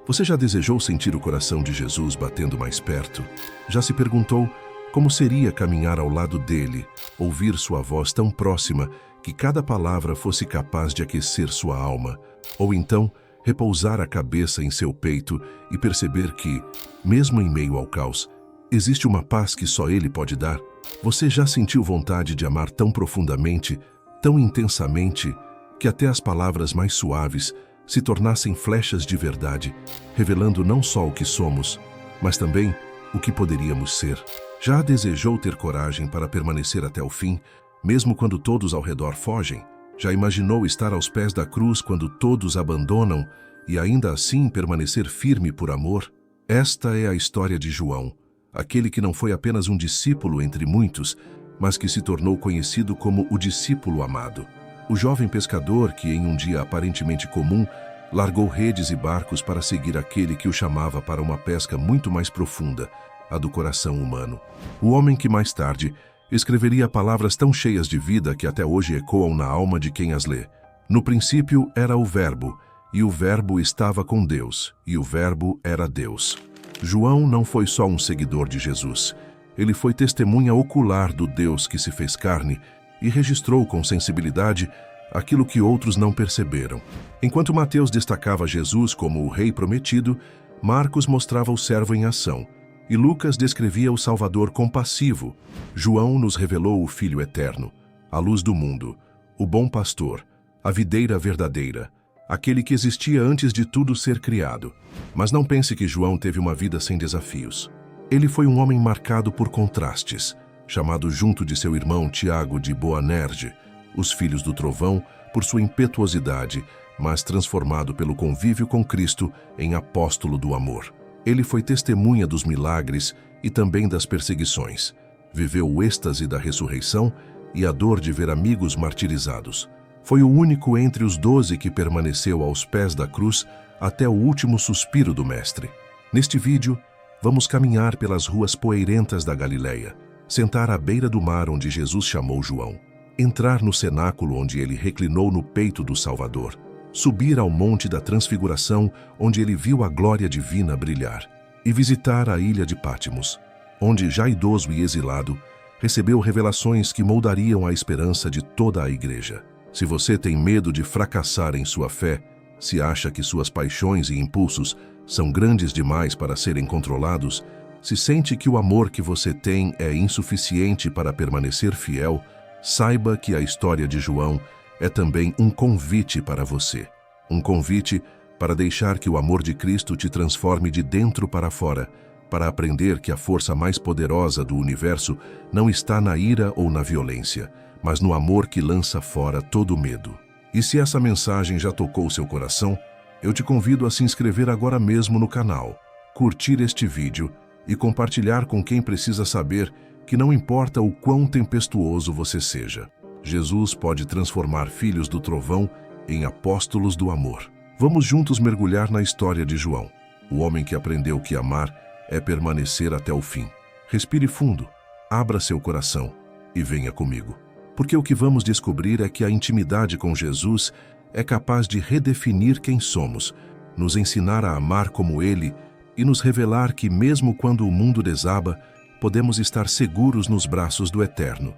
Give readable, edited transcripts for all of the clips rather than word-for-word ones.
Você já desejou sentir o coração de Jesus batendo mais perto? Já se perguntou como seria caminhar ao lado dele, ouvir sua voz tão próxima que cada palavra fosse capaz de aquecer sua alma? Ou então, repousar a cabeça em seu peito e perceber que, mesmo em meio ao caos, existe uma paz que só ele pode dar? Você já sentiu vontade de amar tão profundamente, tão intensamente, que até as palavras mais suaves se tornassem flechas de verdade, revelando não só o que somos, mas também o que poderíamos ser? Já desejou ter coragem para permanecer até o fim, mesmo quando todos ao redor fogem? Já imaginou estar aos pés da cruz quando todos abandonam e ainda assim permanecer firme por amor? Esta é a história de João, aquele que não foi apenas um discípulo entre muitos, mas que se tornou conhecido como o discípulo amado. O jovem pescador que, em um dia aparentemente comum, largou redes e barcos para seguir aquele que o chamava para uma pesca muito mais profunda, a do coração humano. O homem que mais tarde escreveria palavras tão cheias de vida que até hoje ecoam na alma de quem as lê. No princípio era o Verbo, e o Verbo estava com Deus, e o Verbo era Deus. João não foi só um seguidor de Jesus. Ele foi testemunha ocular do Deus que se fez carne e registrou com sensibilidade aquilo que outros não perceberam. Enquanto Mateus destacava Jesus como o Rei prometido, Marcos mostrava o servo em ação, e Lucas descrevia o Salvador compassivo. João nos revelou o Filho eterno, a luz do mundo, o bom pastor, a videira verdadeira, aquele que existia antes de tudo ser criado. Mas não pense que João teve uma vida sem desafios. Ele foi um homem marcado por contrastes, chamado junto de seu irmão Tiago de Boanerge, os filhos do trovão, por sua impetuosidade, mas transformado pelo convívio com Cristo em apóstolo do amor. Ele foi testemunha dos milagres e também das perseguições. Viveu o êxtase da ressurreição e a dor de ver amigos martirizados. Foi o único entre os 12 que permaneceu aos pés da cruz até o último suspiro do Mestre. Neste vídeo, vamos caminhar pelas ruas poeirentas da Galileia, sentar à beira do mar onde Jesus chamou João, entrar no cenáculo onde ele reclinou no peito do Salvador, subir ao Monte da Transfiguração onde ele viu a glória divina brilhar e visitar a ilha de Pátimos, onde, já idoso e exilado, recebeu revelações que moldariam a esperança de toda a igreja. Se você tem medo de fracassar em sua fé, se acha que suas paixões e impulsos são grandes demais para serem controlados, se sente que o amor que você tem é insuficiente para permanecer fiel, saiba que a história de João é também um convite para você. Um convite para deixar que o amor de Cristo te transforme de dentro para fora, para aprender que a força mais poderosa do universo não está na ira ou na violência, mas no amor que lança fora todo medo. E se essa mensagem já tocou seu coração, eu te convido a se inscrever agora mesmo no canal, curtir este vídeo e compartilhar com quem precisa saber que não importa o quão tempestuoso você seja, Jesus pode transformar filhos do trovão em apóstolos do amor. Vamos juntos mergulhar na história de João, o homem que aprendeu que amar é permanecer até o fim. Respire fundo, abra seu coração e venha comigo. Porque o que vamos descobrir é que a intimidade com Jesus é capaz de redefinir quem somos, nos ensinar a amar como Ele e nos revelar que, mesmo quando o mundo desaba, podemos estar seguros nos braços do Eterno.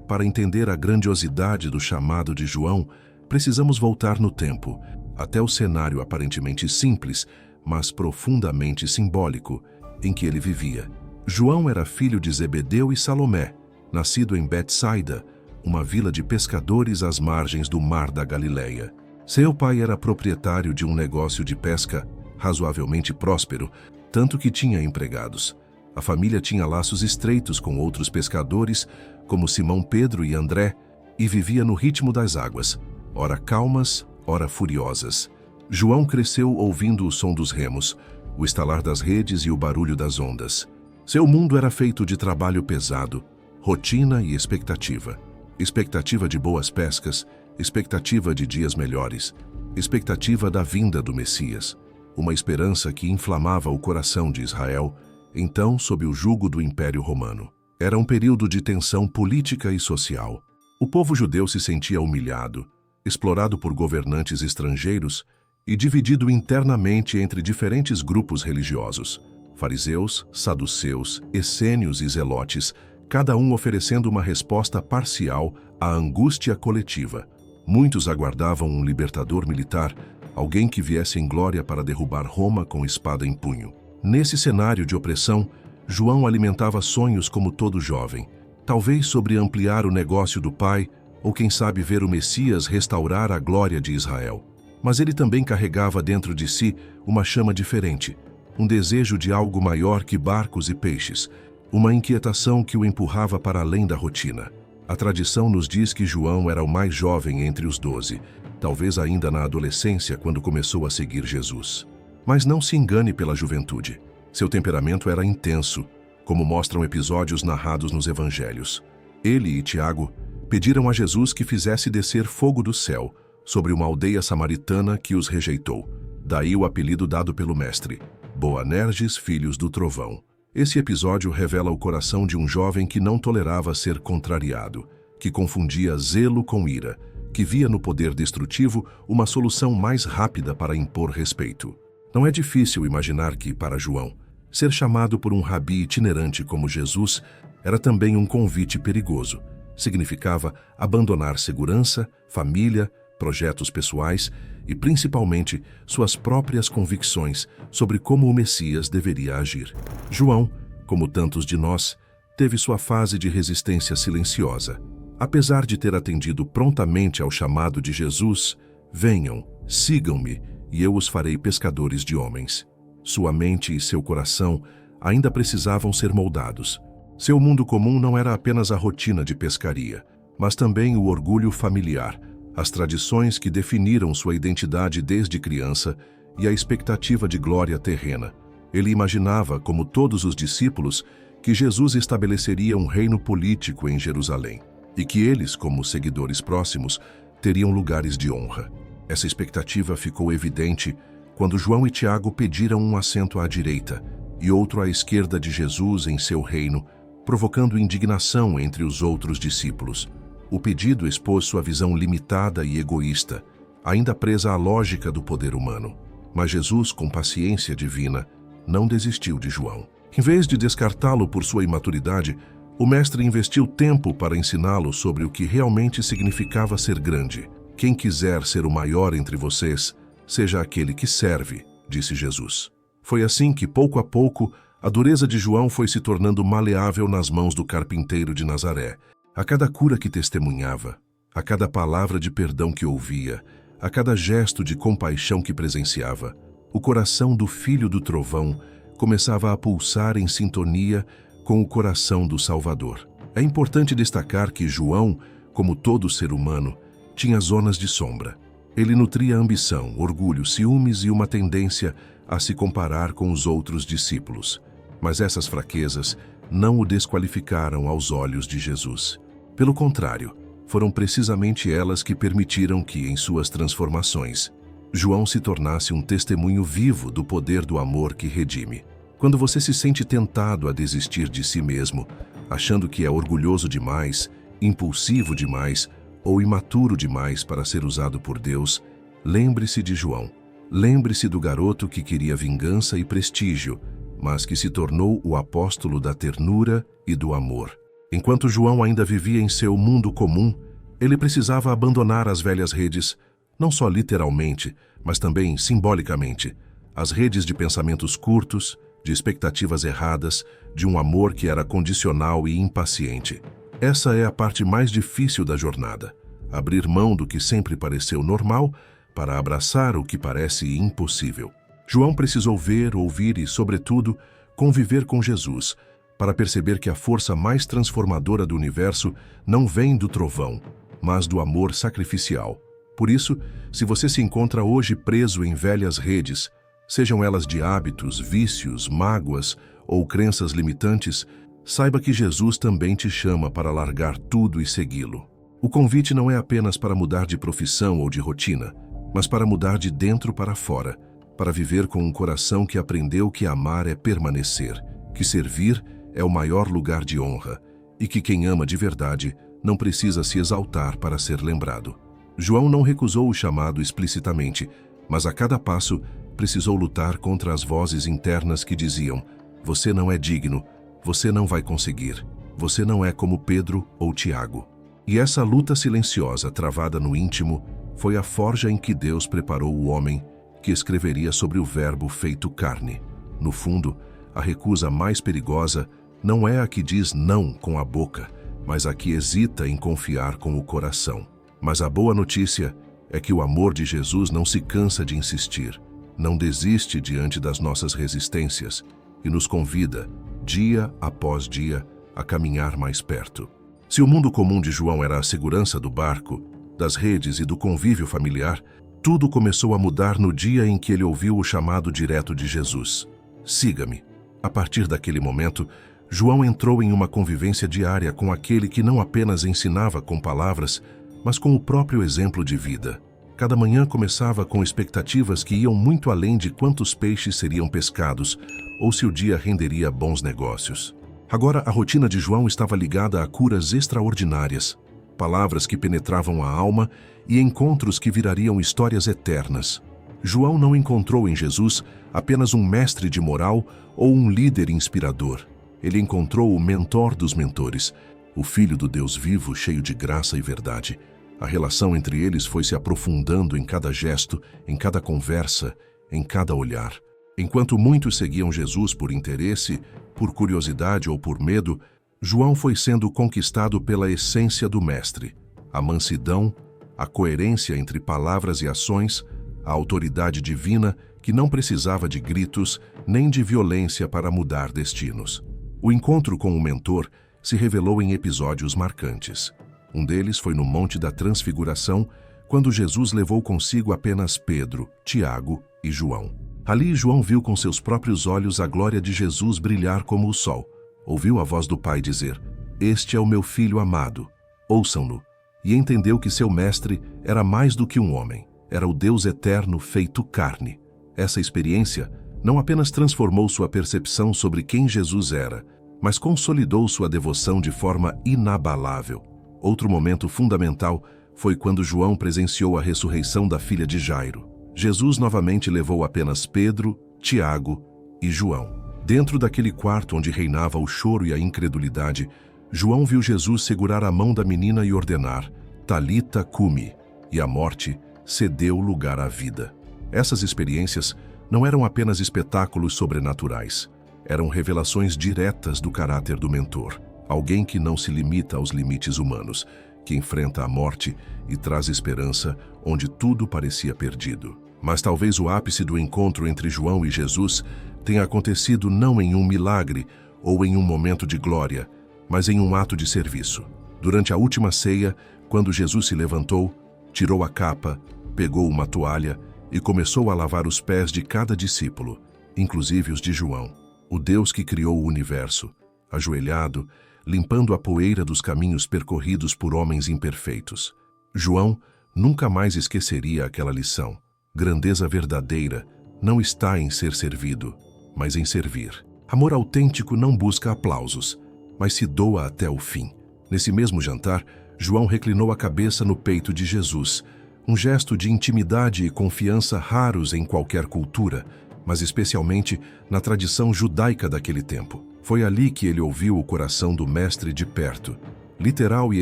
Para entender a grandiosidade do chamado de João, precisamos voltar no tempo, até o cenário aparentemente simples, mas profundamente simbólico, em que ele vivia. João era filho de Zebedeu e Salomé, nascido em Betsaida, uma vila de pescadores às margens do Mar da Galileia. Seu pai era proprietário de um negócio de pesca razoavelmente próspero, tanto que tinha empregados. A família tinha laços estreitos com outros pescadores, como Simão Pedro e André, e vivia no ritmo das águas, ora calmas, ora furiosas. João cresceu ouvindo o som dos remos, o estalar das redes e o barulho das ondas. Seu mundo era feito de trabalho pesado, rotina e expectativa. Expectativa de boas pescas, expectativa de dias melhores, expectativa da vinda do Messias. Uma esperança que inflamava o coração de Israel, então sob o jugo do Império Romano. Era um período de tensão política e social. O povo judeu se sentia humilhado, explorado por governantes estrangeiros e dividido internamente entre diferentes grupos religiosos: fariseus, saduceus, essênios e zelotes, cada um oferecendo uma resposta parcial à angústia coletiva. Muitos aguardavam um libertador militar, alguém que viesse em glória para derrubar Roma com espada em punho. Nesse cenário de opressão, João alimentava sonhos como todo jovem, talvez sobre ampliar o negócio do pai, ou quem sabe ver o Messias restaurar a glória de Israel. Mas ele também carregava dentro de si uma chama diferente, um desejo de algo maior que barcos e peixes, uma inquietação que o empurrava para além da rotina. A tradição nos diz que João era o mais jovem entre os 12, talvez ainda na adolescência quando começou a seguir Jesus. Mas não se engane pela juventude. Seu temperamento era intenso, como mostram episódios narrados nos evangelhos. Ele e Tiago pediram a Jesus que fizesse descer fogo do céu sobre uma aldeia samaritana que os rejeitou. Daí o apelido dado pelo mestre, Boanerges, filhos do trovão. Esse episódio revela o coração de um jovem que não tolerava ser contrariado, que confundia zelo com ira, que via no poder destrutivo uma solução mais rápida para impor respeito. Não é difícil imaginar que, para João, ser chamado por um rabi itinerante como Jesus era também um convite perigoso. Significava abandonar segurança, família, projetos pessoais e, principalmente, suas próprias convicções sobre como o Messias deveria agir. João, como tantos de nós, teve sua fase de resistência silenciosa. Apesar de ter atendido prontamente ao chamado de Jesus, venham, sigam-me, e eu os farei pescadores de homens. Sua mente e seu coração ainda precisavam ser moldados. Seu mundo comum não era apenas a rotina de pescaria, mas também o orgulho familiar, as tradições que definiram sua identidade desde criança e a expectativa de glória terrena. Ele imaginava, como todos os discípulos, que Jesus estabeleceria um reino político em Jerusalém e que eles, como seguidores próximos, teriam lugares de honra. Essa expectativa ficou evidente quando João e Tiago pediram um assento à direita e outro à esquerda de Jesus em seu reino, provocando indignação entre os outros discípulos. O pedido expôs sua visão limitada e egoísta, ainda presa à lógica do poder humano. Mas Jesus, com paciência divina, não desistiu de João. Em vez de descartá-lo por sua imaturidade, o mestre investiu tempo para ensiná-lo sobre o que realmente significava ser grande. Quem quiser ser o maior entre vocês, seja aquele que serve, disse Jesus. Foi assim que, pouco a pouco, a dureza de João foi se tornando maleável nas mãos do carpinteiro de Nazaré. A cada cura que testemunhava, a cada palavra de perdão que ouvia, a cada gesto de compaixão que presenciava, o coração do filho do trovão começava a pulsar em sintonia com o coração do Salvador. É importante destacar que João, como todo ser humano, tinha zonas de sombra. Ele nutria ambição, orgulho, ciúmes e uma tendência a se comparar com os outros discípulos. Mas essas fraquezas não o desqualificaram aos olhos de Jesus. Pelo contrário, foram precisamente elas que permitiram que, em suas transformações, João se tornasse um testemunho vivo do poder do amor que redime. Quando você se sente tentado a desistir de si mesmo, achando que é orgulhoso demais, impulsivo demais ou imaturo demais para ser usado por Deus, lembre-se de João. Lembre-se do garoto que queria vingança e prestígio, mas que se tornou o apóstolo da ternura e do amor. Enquanto João ainda vivia em seu mundo comum, ele precisava abandonar as velhas redes, não só literalmente, mas também simbolicamente, as redes de pensamentos curtos, de expectativas erradas, de um amor que era condicional e impaciente. Essa é a parte mais difícil da jornada, abrir mão do que sempre pareceu normal para abraçar o que parece impossível. João precisou ver, ouvir e, sobretudo, conviver com Jesus, para perceber que a força mais transformadora do universo não vem do trovão, mas do amor sacrificial. Por isso, se você se encontra hoje preso em velhas redes, sejam elas de hábitos, vícios, mágoas ou crenças limitantes, saiba que Jesus também te chama para largar tudo e segui-lo. O convite não é apenas para mudar de profissão ou de rotina, mas para mudar de dentro para fora, para viver com um coração que aprendeu que amar é permanecer, que servir é o maior lugar de honra e que quem ama de verdade não precisa se exaltar para ser lembrado. João não recusou o chamado explicitamente, Mas a cada passo, precisou lutar contra as vozes internas que diziam: você não é digno, você não vai conseguir, você não é como Pedro ou Tiago. E essa luta silenciosa, travada no íntimo, foi a forja em que Deus preparou o homem que escreveria sobre o Verbo feito carne. No fundo, a recusa mais perigosa não é a que diz não com a boca, mas a que hesita em confiar com o coração. Mas a boa notícia é que o amor de Jesus não se cansa de insistir, não desiste diante das nossas resistências e nos convida, dia após dia, a caminhar mais perto. Se o mundo comum de João era a segurança do barco, das redes e do convívio familiar, tudo começou a mudar no dia em que ele ouviu o chamado direto de Jesus: siga-me. A partir daquele momento, João entrou em uma convivência diária com aquele que não apenas ensinava com palavras, mas com o próprio exemplo de vida. Cada manhã começava com expectativas que iam muito além de quantos peixes seriam pescados ou se o dia renderia bons negócios. Agora, a rotina de João estava ligada a curas extraordinárias, palavras que penetravam a alma e encontros que virariam histórias eternas. João não encontrou em Jesus apenas um mestre de moral ou um líder inspirador. Ele encontrou o mentor dos mentores, o Filho do Deus vivo, cheio de graça e verdade. A relação entre eles foi se aprofundando em cada gesto, em cada conversa, em cada olhar. Enquanto muitos seguiam Jesus por interesse, por curiosidade ou por medo, João foi sendo conquistado pela essência do Mestre: a mansidão, a coerência entre palavras e ações, a autoridade divina que não precisava de gritos nem de violência para mudar destinos. O encontro com o mentor se revelou em episódios marcantes. Um deles foi no Monte da Transfiguração, quando Jesus levou consigo apenas Pedro, Tiago e João. Ali, João viu com seus próprios olhos a glória de Jesus brilhar como o sol. Ouviu a voz do Pai dizer: este é o meu Filho amado, ouçam-no. E entendeu que seu mestre era mais do que um homem, era o Deus eterno feito carne. Essa experiência não apenas transformou sua percepção sobre quem Jesus era, mas consolidou sua devoção de forma inabalável. Outro momento fundamental foi quando João presenciou a ressurreição da filha de Jairo. Jesus novamente levou apenas Pedro, Tiago e João. Dentro daquele quarto onde reinava o choro e a incredulidade, João viu Jesus segurar a mão da menina e ordenar: Talita cumi, e a morte cedeu lugar à vida. Essas experiências não eram apenas espetáculos sobrenaturais, eram revelações diretas do caráter do mentor, alguém que não se limita aos limites humanos, que enfrenta a morte e traz esperança onde tudo parecia perdido. Mas talvez o ápice do encontro entre João e Jesus tenha acontecido não em um milagre ou em um momento de glória, mas em um ato de serviço. Durante a última ceia, quando Jesus se levantou, tirou a capa, pegou uma toalha e começou a lavar os pés de cada discípulo, inclusive os de João, o Deus que criou o universo, ajoelhado, limpando a poeira dos caminhos percorridos por homens imperfeitos. João nunca mais esqueceria aquela lição. Grandeza verdadeira não está em ser servido, mas em servir. Amor autêntico não busca aplausos, mas se doa até o fim. Nesse mesmo jantar, João reclinou a cabeça no peito de Jesus, um gesto de intimidade e confiança raros em qualquer cultura, mas especialmente na tradição judaica daquele tempo. Foi ali que ele ouviu o coração do Mestre de perto, literal e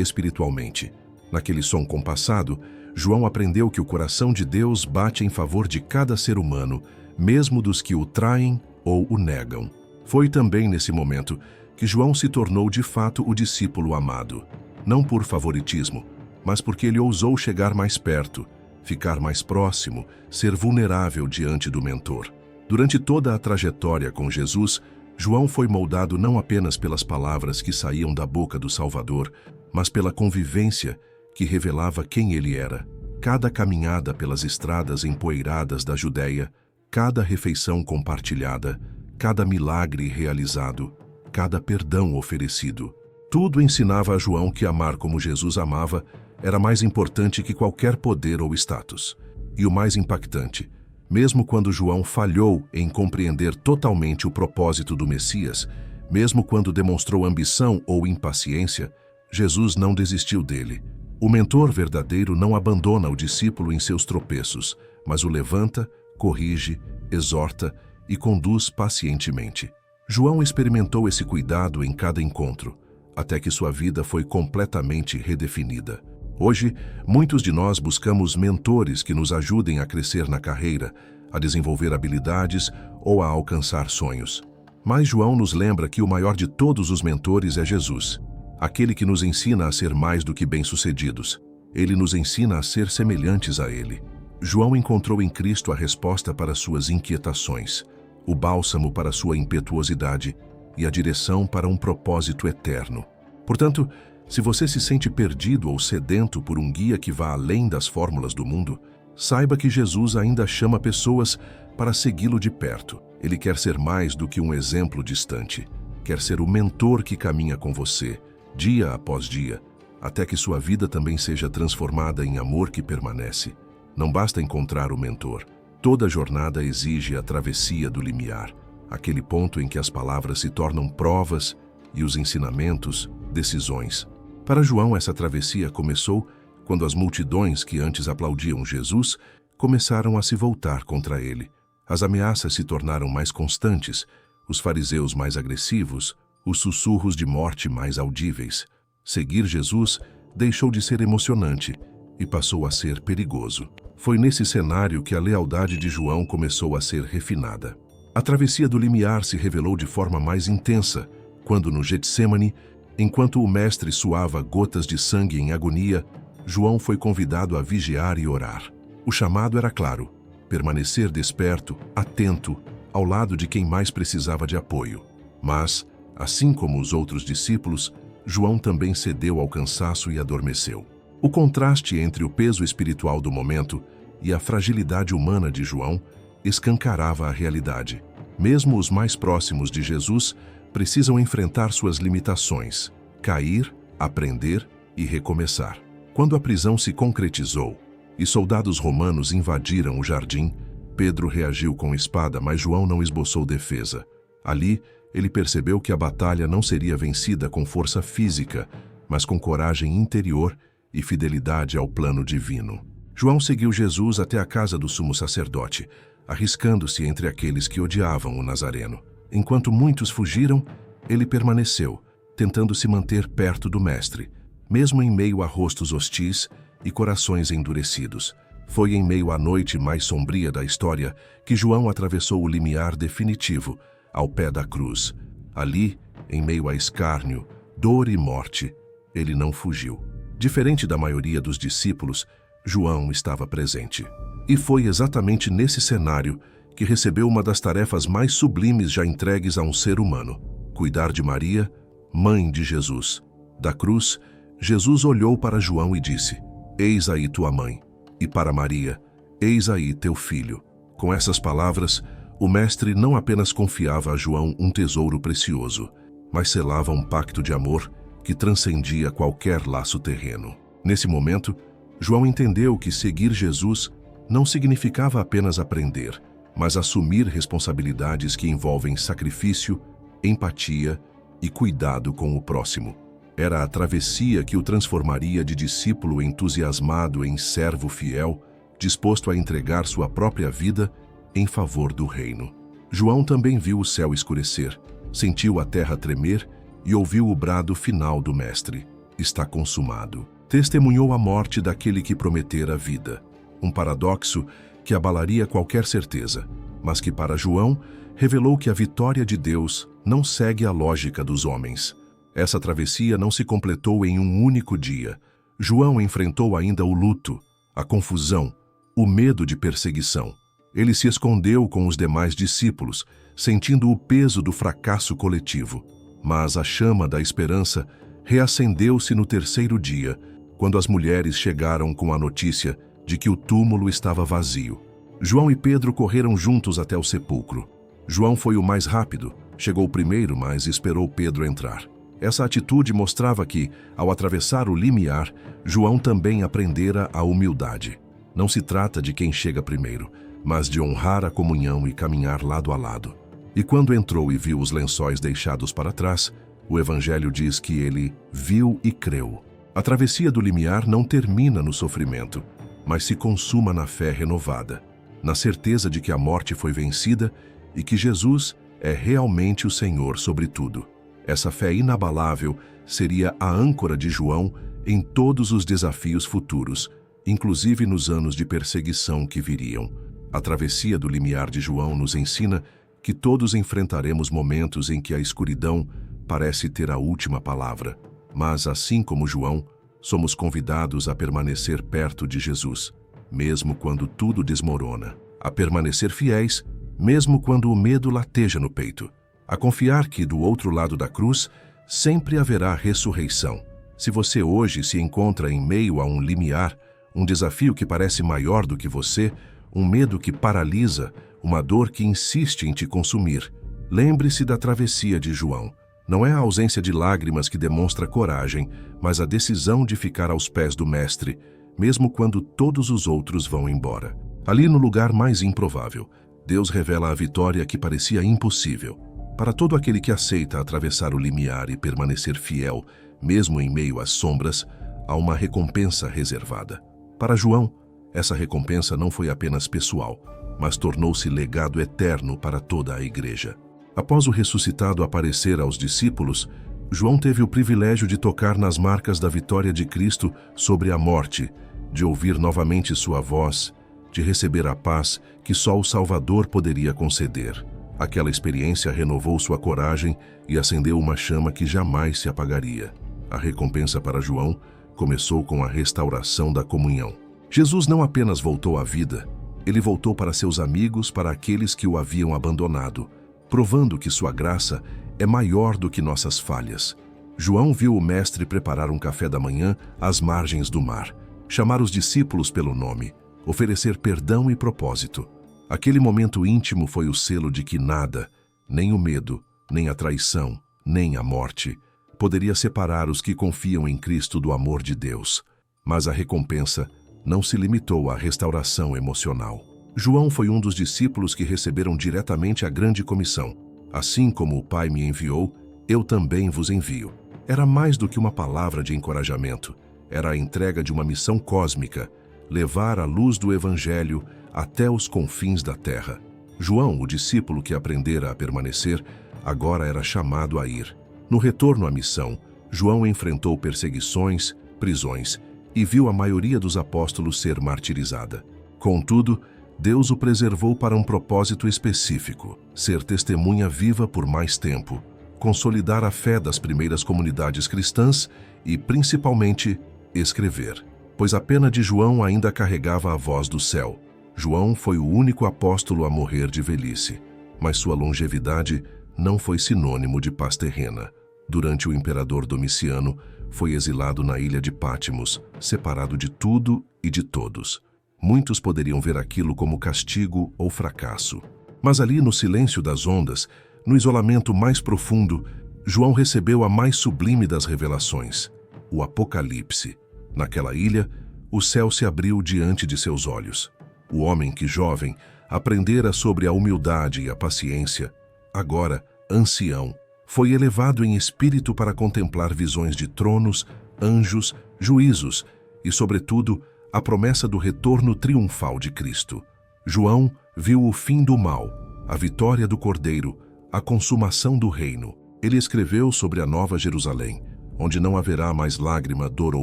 espiritualmente. Naquele som compassado, João aprendeu que o coração de Deus bate em favor de cada ser humano, mesmo dos que o traem ou o negam. Foi também nesse momento que João se tornou de fato o discípulo amado, não por favoritismo, mas porque ele ousou chegar mais perto, ficar mais próximo, ser vulnerável diante do mentor. Durante toda a trajetória com Jesus, João foi moldado não apenas pelas palavras que saíam da boca do Salvador, mas pela convivência que revelava quem ele era. Cada caminhada pelas estradas empoeiradas da Judéia, cada refeição compartilhada, cada milagre realizado, cada perdão oferecido. Tudo ensinava a João que amar como Jesus amava era mais importante que qualquer poder ou status. E o mais impactante, mesmo quando João falhou em compreender totalmente o propósito do Messias, mesmo quando demonstrou ambição ou impaciência, Jesus não desistiu dele. O mentor verdadeiro não abandona o discípulo em seus tropeços, mas o levanta, corrige, exorta e conduz pacientemente. João experimentou esse cuidado em cada encontro, até que sua vida foi completamente redefinida. Hoje, muitos de nós buscamos mentores que nos ajudem a crescer na carreira, a desenvolver habilidades ou a alcançar sonhos. Mas João nos lembra que o maior de todos os mentores é Jesus, aquele que nos ensina a ser mais do que bem-sucedidos. Ele nos ensina a ser semelhantes a Ele. João encontrou em Cristo a resposta para suas inquietações, o bálsamo para sua impetuosidade e a direção para um propósito eterno. Portanto, se você se sente perdido ou sedento por um guia que vá além das fórmulas do mundo, saiba que Jesus ainda chama pessoas para segui-lo de perto. Ele quer ser mais do que um exemplo distante. Quer ser o mentor que caminha com você, dia após dia, até que sua vida também seja transformada em amor que permanece. Não basta encontrar o mentor. Toda jornada exige a travessia do limiar, aquele ponto em que as palavras se tornam provas e os ensinamentos, decisões. Para João, essa travessia começou quando as multidões que antes aplaudiam Jesus começaram a se voltar contra ele. As ameaças se tornaram mais constantes, os fariseus mais agressivos, os sussurros de morte mais audíveis. Seguir Jesus deixou de ser emocionante e passou a ser perigoso. Foi nesse cenário que a lealdade de João começou a ser refinada. A travessia do limiar se revelou de forma mais intensa, quando no Getsêmani, enquanto o mestre suava gotas de sangue em agonia, João foi convidado a vigiar e orar. O chamado era claro: permanecer desperto, atento, ao lado de quem mais precisava de apoio. Mas, assim como os outros discípulos, João também cedeu ao cansaço e adormeceu. O contraste entre o peso espiritual do momento e a fragilidade humana de João escancarava a realidade. Mesmo os mais próximos de Jesus precisam enfrentar suas limitações, cair, aprender e recomeçar. Quando a prisão se concretizou e soldados romanos invadiram o jardim, Pedro reagiu com espada, mas João não esboçou defesa. Ali, ele percebeu que a batalha não seria vencida com força física, mas com coragem interior e fidelidade ao plano divino. João seguiu Jesus até a casa do sumo sacerdote, arriscando-se entre aqueles que odiavam o Nazareno. Enquanto muitos fugiram, ele permaneceu, tentando se manter perto do Mestre, mesmo em meio a rostos hostis e corações endurecidos. Foi em meio à noite mais sombria da história que João atravessou o limiar definitivo, ao pé da cruz. Ali, em meio a escárnio, dor e morte, ele não fugiu. Diferente da maioria dos discípulos, João estava presente. E foi exatamente nesse cenário que recebeu uma das tarefas mais sublimes já entregues a um ser humano: cuidar de Maria, mãe de Jesus. Da cruz, Jesus olhou para João e disse: "Eis aí tua mãe", e para Maria: "Eis aí teu filho". Com essas palavras, o mestre não apenas confiava a João um tesouro precioso, mas selava um pacto de amor que transcendia qualquer laço terreno. Nesse momento, João entendeu que seguir Jesus não significava apenas aprender, mas assumir responsabilidades que envolvem sacrifício, empatia e cuidado com o próximo. Era a travessia que o transformaria de discípulo entusiasmado em servo fiel, disposto a entregar sua própria vida em favor do reino. João também viu o céu escurecer, sentiu a terra tremer e ouviu o brado final do Mestre: "Está consumado". Testemunhou a morte daquele que prometera a vida. Um paradoxo que abalaria qualquer certeza, mas que para João revelou que a vitória de Deus não segue a lógica dos homens. Essa travessia não se completou em um único dia. João enfrentou ainda o luto, a confusão, o medo de perseguição. Ele se escondeu com os demais discípulos, sentindo o peso do fracasso coletivo. Mas a chama da esperança reacendeu-se no terceiro dia, quando as mulheres chegaram com a notícia de que o túmulo estava vazio. João e Pedro correram juntos até o sepulcro. João foi o mais rápido, chegou primeiro, mas esperou Pedro entrar. Essa atitude mostrava que, ao atravessar o limiar, João também aprendera a humildade. Não se trata de quem chega primeiro, mas de honrar a comunhão e caminhar lado a lado. E quando entrou e viu os lençóis deixados para trás, o Evangelho diz que ele viu e creu. A travessia do limiar não termina no sofrimento, mas se consuma na fé renovada, na certeza de que a morte foi vencida e que Jesus é realmente o Senhor sobre tudo. Essa fé inabalável seria a âncora de João em todos os desafios futuros, inclusive nos anos de perseguição que viriam. A travessia do limiar de João nos ensina que todos enfrentaremos momentos em que a escuridão parece ter a última palavra. Mas, assim como João, somos convidados a permanecer perto de Jesus, mesmo quando tudo desmorona. A permanecer fiéis, mesmo quando o medo lateja no peito. A confiar que, do outro lado da cruz, sempre haverá ressurreição. Se você hoje se encontra em meio a um limiar, um desafio que parece maior do que você, um medo que paralisa, uma dor que insiste em te consumir, lembre-se da travessia de João. Não é a ausência de lágrimas que demonstra coragem, mas a decisão de ficar aos pés do Mestre, mesmo quando todos os outros vão embora. Ali no lugar mais improvável, Deus revela a vitória que parecia impossível. Para todo aquele que aceita atravessar o limiar e permanecer fiel, mesmo em meio às sombras, há uma recompensa reservada. Para João, essa recompensa não foi apenas pessoal, mas tornou-se legado eterno para toda a igreja. Após o ressuscitado aparecer aos discípulos, João teve o privilégio de tocar nas marcas da vitória de Cristo sobre a morte, de ouvir novamente sua voz, de receber a paz que só o Salvador poderia conceder. Aquela experiência renovou sua coragem e acendeu uma chama que jamais se apagaria. A recompensa para João começou com a restauração da comunhão. Jesus não apenas voltou à vida, ele voltou para seus amigos, para aqueles que o haviam abandonado, provando que sua graça é maior do que nossas falhas. João viu o Mestre preparar um café da manhã às margens do mar, chamar os discípulos pelo nome, oferecer perdão e propósito. Aquele momento íntimo foi o selo de que nada, nem o medo, nem a traição, nem a morte, poderia separar os que confiam em Cristo do amor de Deus. Mas a recompensa não se limitou à restauração emocional. João foi um dos discípulos que receberam diretamente a grande comissão. Assim como o Pai me enviou, eu também vos envio. Era mais do que uma palavra de encorajamento. Era a entrega de uma missão cósmica, levar a luz do Evangelho até os confins da terra. João, o discípulo que aprendera a permanecer, agora era chamado a ir. No retorno à missão, João enfrentou perseguições, prisões e viu a maioria dos apóstolos ser martirizada. Contudo, Deus o preservou para um propósito específico: ser testemunha viva por mais tempo, consolidar a fé das primeiras comunidades cristãs e, principalmente, escrever. Pois a pena de João ainda carregava a voz do céu. João foi o único apóstolo a morrer de velhice, mas sua longevidade não foi sinônimo de paz terrena. Durante o imperador Domiciano, foi exilado na ilha de Patmos, separado de tudo e de todos. Muitos poderiam ver aquilo como castigo ou fracasso. Mas ali no silêncio das ondas, no isolamento mais profundo, João recebeu a mais sublime das revelações, o Apocalipse. Naquela ilha, o céu se abriu diante de seus olhos. O homem que, jovem, aprendera sobre a humildade e a paciência, agora, ancião, foi elevado em espírito para contemplar visões de tronos, anjos, juízos e, sobretudo, a promessa do retorno triunfal de Cristo. João viu o fim do mal, a vitória do Cordeiro, a consumação do reino. Ele escreveu sobre a Nova Jerusalém, onde não haverá mais lágrima, dor ou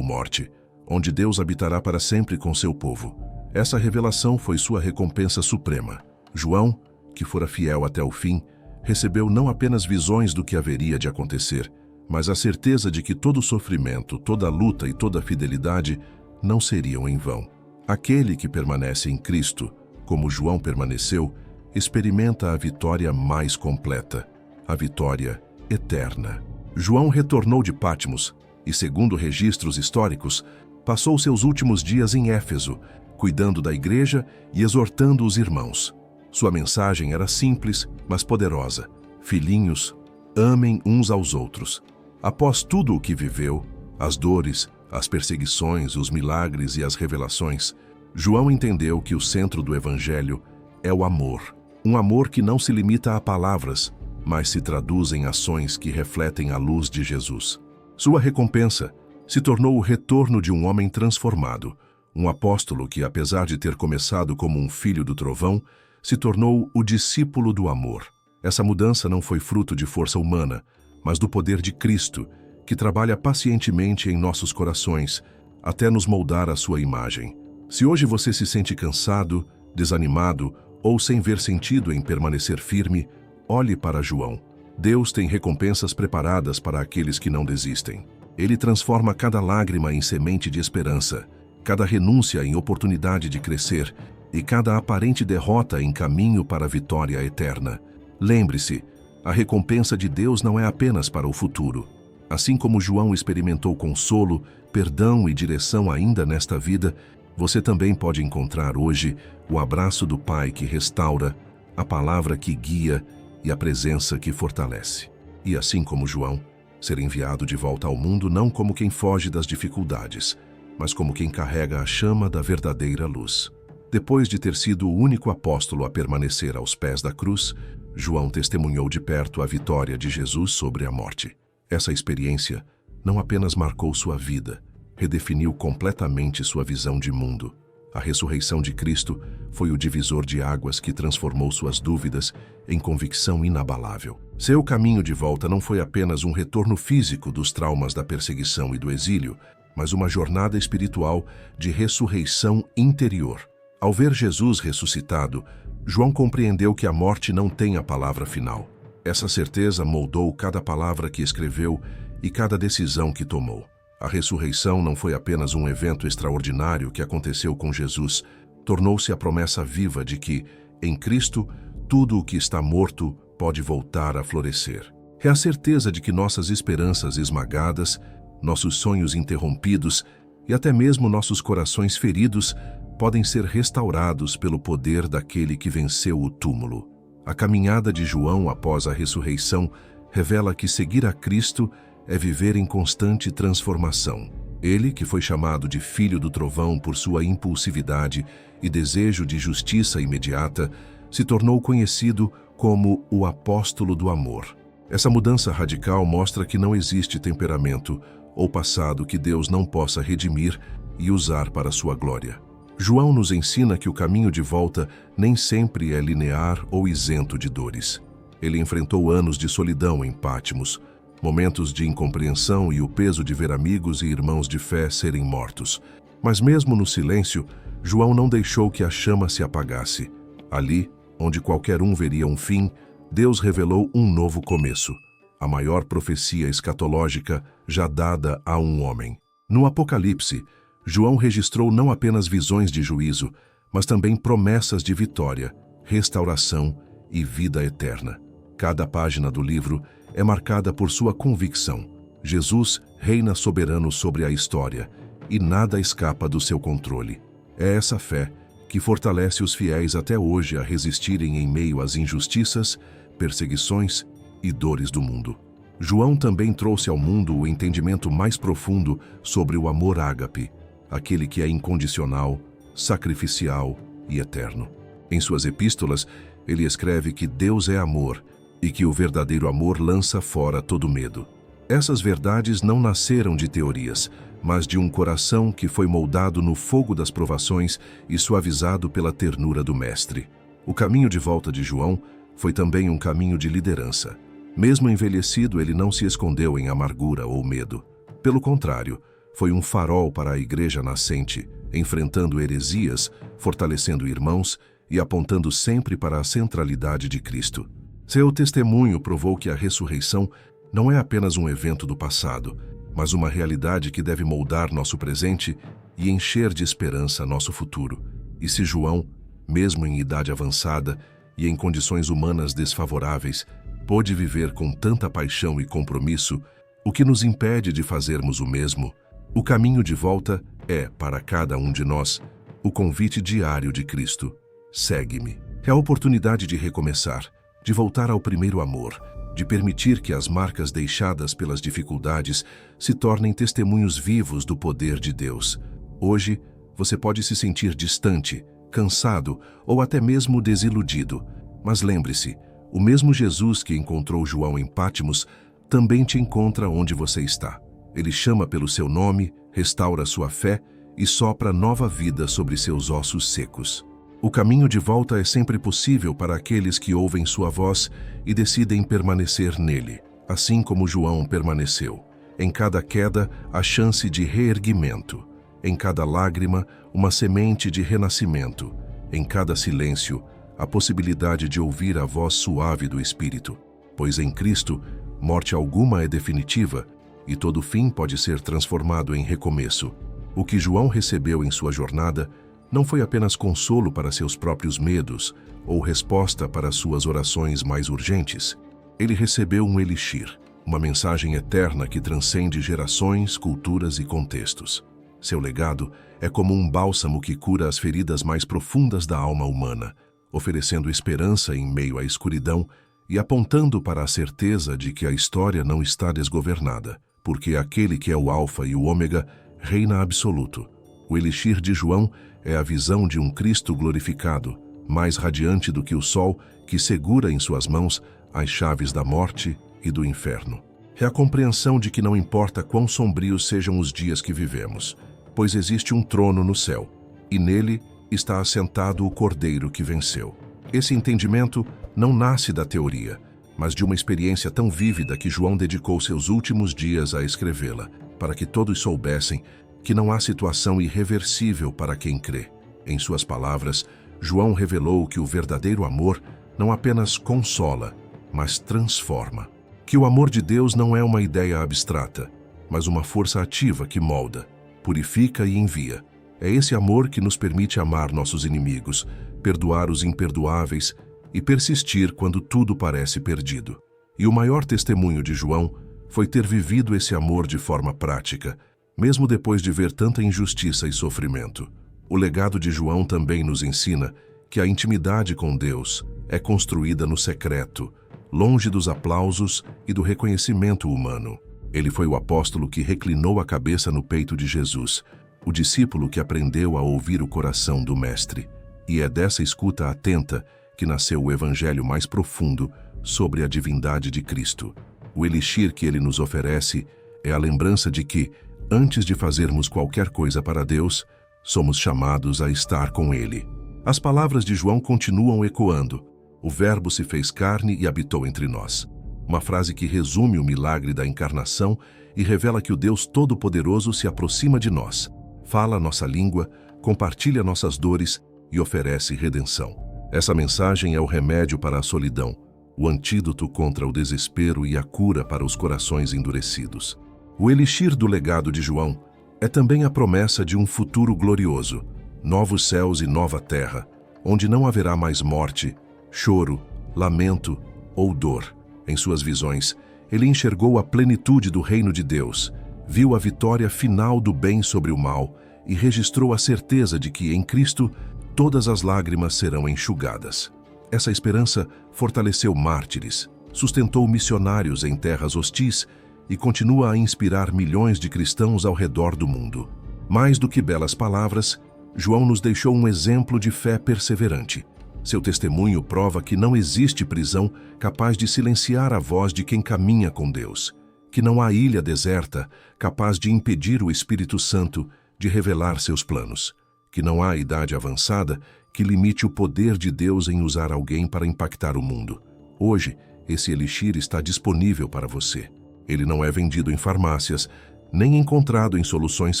morte, onde Deus habitará para sempre com seu povo. Essa revelação foi sua recompensa suprema. João, que fora fiel até o fim, recebeu não apenas visões do que haveria de acontecer, mas a certeza de que todo sofrimento, toda luta e toda fidelidade não seriam em vão. Aquele que permanece em Cristo, como João permaneceu, experimenta a vitória mais completa, a vitória eterna. João retornou de Patmos e, segundo registros históricos, passou seus últimos dias em Éfeso, cuidando da igreja e exortando os irmãos. Sua mensagem era simples, mas poderosa. Filhinhos, amem uns aos outros. Após tudo o que viveu, as dores, as perseguições, os milagres e as revelações, João entendeu que o centro do Evangelho é o amor. Um amor que não se limita a palavras, mas se traduz em ações que refletem a luz de Jesus. Sua recompensa, Se tornou o retorno de um homem transformado, um apóstolo que, apesar de ter começado como um filho do trovão, se tornou o discípulo do amor. Essa mudança não foi fruto de força humana, mas do poder de Cristo, que trabalha pacientemente em nossos corações, até nos moldar à sua imagem. Se hoje você se sente cansado, desanimado ou sem ver sentido em permanecer firme, olhe para João. Deus tem recompensas preparadas para aqueles que não desistem. Ele transforma cada lágrima em semente de esperança, cada renúncia em oportunidade de crescer e cada aparente derrota em caminho para a vitória eterna. Lembre-se, a recompensa de Deus não é apenas para o futuro. Assim como João experimentou consolo, perdão e direção ainda nesta vida, você também pode encontrar hoje o abraço do Pai que restaura, a palavra que guia e a presença que fortalece. E assim como João, ser enviado de volta ao mundo não como quem foge das dificuldades, mas como quem carrega a chama da verdadeira luz. Depois de ter sido o único apóstolo a permanecer aos pés da cruz, João testemunhou de perto a vitória de Jesus sobre a morte. Essa experiência não apenas marcou sua vida, redefiniu completamente sua visão de mundo. A ressurreição de Cristo foi o divisor de águas que transformou suas dúvidas em convicção inabalável. Seu caminho de volta não foi apenas um retorno físico dos traumas da perseguição e do exílio, mas uma jornada espiritual de ressurreição interior. Ao ver Jesus ressuscitado, João compreendeu que a morte não tem a palavra final. Essa certeza moldou cada palavra que escreveu e cada decisão que tomou. A ressurreição não foi apenas um evento extraordinário que aconteceu com Jesus, tornou-se a promessa viva de que, em Cristo, tudo o que está morto pode voltar a florescer. É a certeza de que nossas esperanças esmagadas, nossos sonhos interrompidos e até mesmo nossos corações feridos podem ser restaurados pelo poder daquele que venceu o túmulo. A caminhada de João após a ressurreição revela que seguir a Cristo é viver em constante transformação. Ele, que foi chamado de Filho do Trovão por sua impulsividade e desejo de justiça imediata, se tornou conhecido como o Apóstolo do Amor. Essa mudança radical mostra que não existe temperamento ou passado que Deus não possa redimir e usar para sua glória. João nos ensina que o caminho de volta nem sempre é linear ou isento de dores. Ele enfrentou anos de solidão em Patmos, momentos de incompreensão e o peso de ver amigos e irmãos de fé serem mortos. Mas mesmo no silêncio, João não deixou que a chama se apagasse. Ali, onde qualquer um veria um fim, Deus revelou um novo começo, a maior profecia escatológica já dada a um homem. No Apocalipse, João registrou não apenas visões de juízo, mas também promessas de vitória, restauração e vida eterna. Cada página do livro é marcada por sua convicção. Jesus reina soberano sobre a história e nada escapa do seu controle. É essa fé que fortalece os fiéis até hoje a resistirem em meio às injustiças, perseguições e dores do mundo. João também trouxe ao mundo o entendimento mais profundo sobre o amor ágape, aquele que é incondicional, sacrificial e eterno. Em suas epístolas, ele escreve que Deus é amor e que o verdadeiro amor lança fora todo medo. Essas verdades não nasceram de teorias, mas de um coração que foi moldado no fogo das provações e suavizado pela ternura do Mestre. O caminho de volta de João foi também um caminho de liderança. Mesmo envelhecido, ele não se escondeu em amargura ou medo. Pelo contrário, foi um farol para a igreja nascente, enfrentando heresias, fortalecendo irmãos e apontando sempre para a centralidade de Cristo. Seu testemunho provou que a ressurreição não é apenas um evento do passado, mas uma realidade que deve moldar nosso presente e encher de esperança nosso futuro. E se João, mesmo em idade avançada e em condições humanas desfavoráveis, pôde viver com tanta paixão e compromisso, o que nos impede de fazermos o mesmo? O caminho de volta é, para cada um de nós, o convite diário de Cristo. Segue-me. É a oportunidade de recomeçar, de voltar ao primeiro amor, de permitir que as marcas deixadas pelas dificuldades se tornem testemunhos vivos do poder de Deus. Hoje, você pode se sentir distante, cansado ou até mesmo desiludido. Mas lembre-se, o mesmo Jesus que encontrou João em Patmos também te encontra onde você está. Ele chama pelo seu nome, restaura sua fé e sopra nova vida sobre seus ossos secos. O caminho de volta é sempre possível para aqueles que ouvem sua voz e decidem permanecer nele, assim como João permaneceu. Em cada queda, a chance de reerguimento. Em cada lágrima, uma semente de renascimento. Em cada silêncio, a possibilidade de ouvir a voz suave do Espírito. Pois em Cristo, morte alguma é definitiva e todo fim pode ser transformado em recomeço. O que João recebeu em sua jornada não foi apenas consolo para seus próprios medos ou resposta para suas orações mais urgentes. Ele recebeu um elixir, uma mensagem eterna que transcende gerações, culturas e contextos. Seu legado é como um bálsamo que cura as feridas mais profundas da alma humana, oferecendo esperança em meio à escuridão e apontando para a certeza de que a história não está desgovernada, porque aquele que é o Alfa e o Ômega reina absoluto. O elixir de João é a visão de um Cristo glorificado, mais radiante do que o sol, que segura em suas mãos as chaves da morte e do inferno. É a compreensão de que não importa quão sombrios sejam os dias que vivemos, pois existe um trono no céu, e nele está assentado o Cordeiro que venceu. Esse entendimento não nasce da teoria, mas de uma experiência tão vívida que João dedicou seus últimos dias a escrevê-la, para que todos soubessem que não há situação irreversível para quem crê. Em suas palavras, João revelou que o verdadeiro amor não apenas consola, mas transforma. Que o amor de Deus não é uma ideia abstrata, mas uma força ativa que molda, purifica e envia. É esse amor que nos permite amar nossos inimigos, perdoar os imperdoáveis e persistir quando tudo parece perdido. E o maior testemunho de João foi ter vivido esse amor de forma prática, mesmo depois de ver tanta injustiça e sofrimento. O legado de João também nos ensina que a intimidade com Deus é construída no secreto, longe dos aplausos e do reconhecimento humano. Ele foi o apóstolo que reclinou a cabeça no peito de Jesus, o discípulo que aprendeu a ouvir o coração do Mestre. E é dessa escuta atenta que nasceu o evangelho mais profundo sobre a divindade de Cristo. O elixir que ele nos oferece é a lembrança de que, antes de fazermos qualquer coisa para Deus, somos chamados a estar com Ele. As palavras de João continuam ecoando. O Verbo se fez carne e habitou entre nós. Uma frase que resume o milagre da encarnação e revela que o Deus Todo-Poderoso se aproxima de nós, fala nossa língua, compartilha nossas dores e oferece redenção. Essa mensagem é o remédio para a solidão, o antídoto contra o desespero e a cura para os corações endurecidos. O elixir do legado de João é também a promessa de um futuro glorioso, novos céus e nova terra, onde não haverá mais morte, choro, lamento ou dor. Em suas visões, ele enxergou a plenitude do reino de Deus, viu a vitória final do bem sobre o mal e registrou a certeza de que, em Cristo, todas as lágrimas serão enxugadas. Essa esperança fortaleceu mártires, sustentou missionários em terras hostis e continua a inspirar milhões de cristãos ao redor do mundo. Mais do que belas palavras, João nos deixou um exemplo de fé perseverante. Seu testemunho prova que não existe prisão capaz de silenciar a voz de quem caminha com Deus, que não há ilha deserta capaz de impedir o Espírito Santo de revelar seus planos, que não há idade avançada que limite o poder de Deus em usar alguém para impactar o mundo. Hoje, esse elixir está disponível para você. Ele não é vendido em farmácias, nem encontrado em soluções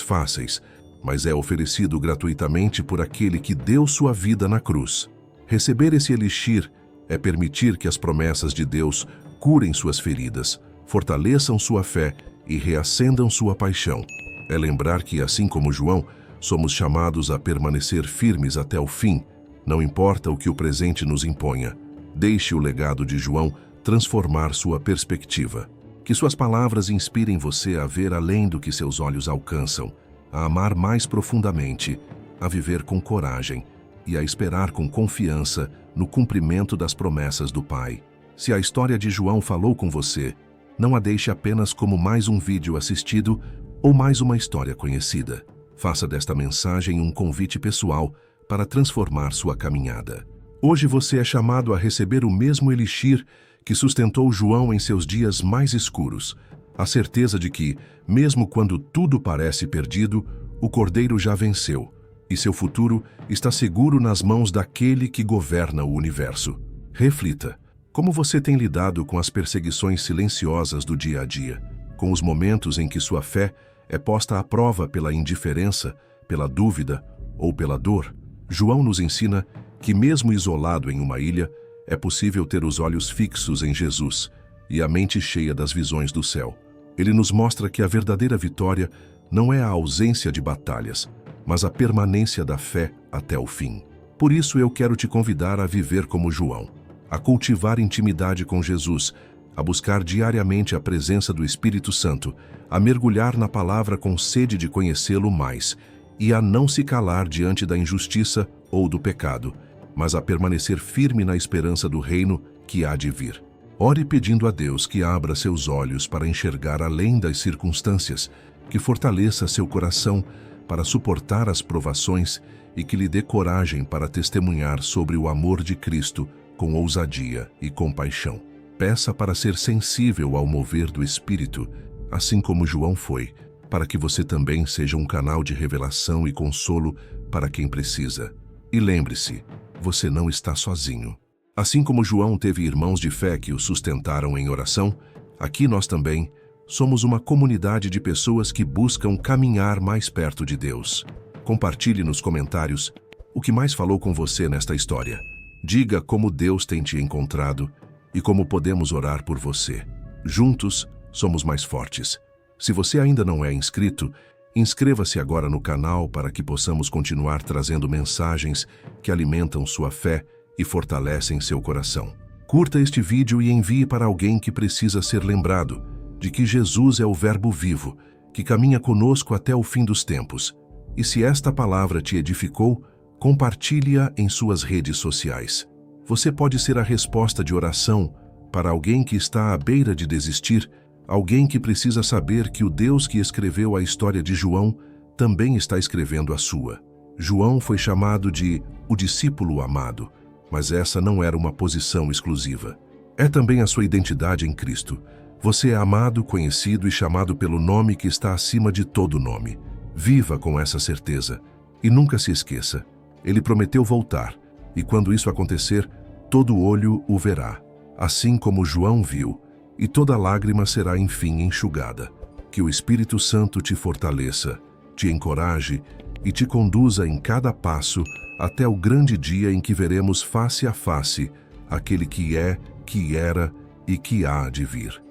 fáceis, mas é oferecido gratuitamente por aquele que deu sua vida na cruz. Receber esse elixir é permitir que as promessas de Deus curem suas feridas, fortaleçam sua fé e reacendam sua paixão. É lembrar que, assim como João, somos chamados a permanecer firmes até o fim, não importa o que o presente nos imponha. Deixe o legado de João transformar sua perspectiva. Que suas palavras inspirem você a ver além do que seus olhos alcançam, a amar mais profundamente, a viver com coragem e a esperar com confiança no cumprimento das promessas do Pai. Se a história de João falou com você, não a deixe apenas como mais um vídeo assistido ou mais uma história conhecida. Faça desta mensagem um convite pessoal para transformar sua caminhada. Hoje você é chamado a receber o mesmo elixir que sustentou João em seus dias mais escuros, A certeza de que, mesmo quando tudo parece perdido, o Cordeiro já venceu, e seu futuro está seguro nas mãos daquele que governa o universo. Reflita: como você tem lidado com as perseguições silenciosas do dia a dia, com os momentos em que sua fé é posta à prova pela indiferença, pela dúvida ou pela dor? João nos ensina que, mesmo isolado em uma ilha, é possível ter os olhos fixos em Jesus e a mente cheia das visões do céu. Ele nos mostra que a verdadeira vitória não é a ausência de batalhas, mas a permanência da fé até o fim. Por isso eu quero te convidar a viver como João, a cultivar intimidade com Jesus, a buscar diariamente a presença do Espírito Santo, a mergulhar na palavra com sede de conhecê-lo mais e a não se calar diante da injustiça ou do pecado, mas a permanecer firme na esperança do reino que há de vir. Ore pedindo a Deus que abra seus olhos para enxergar além das circunstâncias, que fortaleça seu coração para suportar as provações e que lhe dê coragem para testemunhar sobre o amor de Cristo com ousadia e compaixão. Peça para ser sensível ao mover do Espírito, assim como João foi, para que você também seja um canal de revelação e consolo para quem precisa. E lembre-se, você não está sozinho. Assim como João teve irmãos de fé que o sustentaram em oração, aqui nós também somos uma comunidade de pessoas que buscam caminhar mais perto de Deus. Compartilhe nos comentários o que mais falou com você nesta história. Diga como Deus tem te encontrado e como podemos orar por você. Juntos, somos mais fortes. Se você ainda não é inscrito, inscreva-se agora no canal para que possamos continuar trazendo mensagens que alimentam sua fé e fortalecem seu coração. Curta este vídeo e envie para alguém que precisa ser lembrado de que Jesus é o Verbo vivo, que caminha conosco até o fim dos tempos. E se esta palavra te edificou, compartilhe-a em suas redes sociais. Você pode ser a resposta de oração para alguém que está à beira de desistir, alguém que precisa saber que o Deus que escreveu a história de João também está escrevendo a sua. João foi chamado de o discípulo amado, mas essa não era uma posição exclusiva. É também a sua identidade em Cristo. Você é amado, conhecido e chamado pelo nome que está acima de todo nome. Viva com essa certeza e nunca se esqueça. Ele prometeu voltar, e quando isso acontecer, todo olho o verá, assim como João viu, e toda lágrima será enfim enxugada. Que o Espírito Santo te fortaleça, te encoraje e te conduza em cada passo até o grande dia em que veremos face a face aquele que é, que era e que há de vir.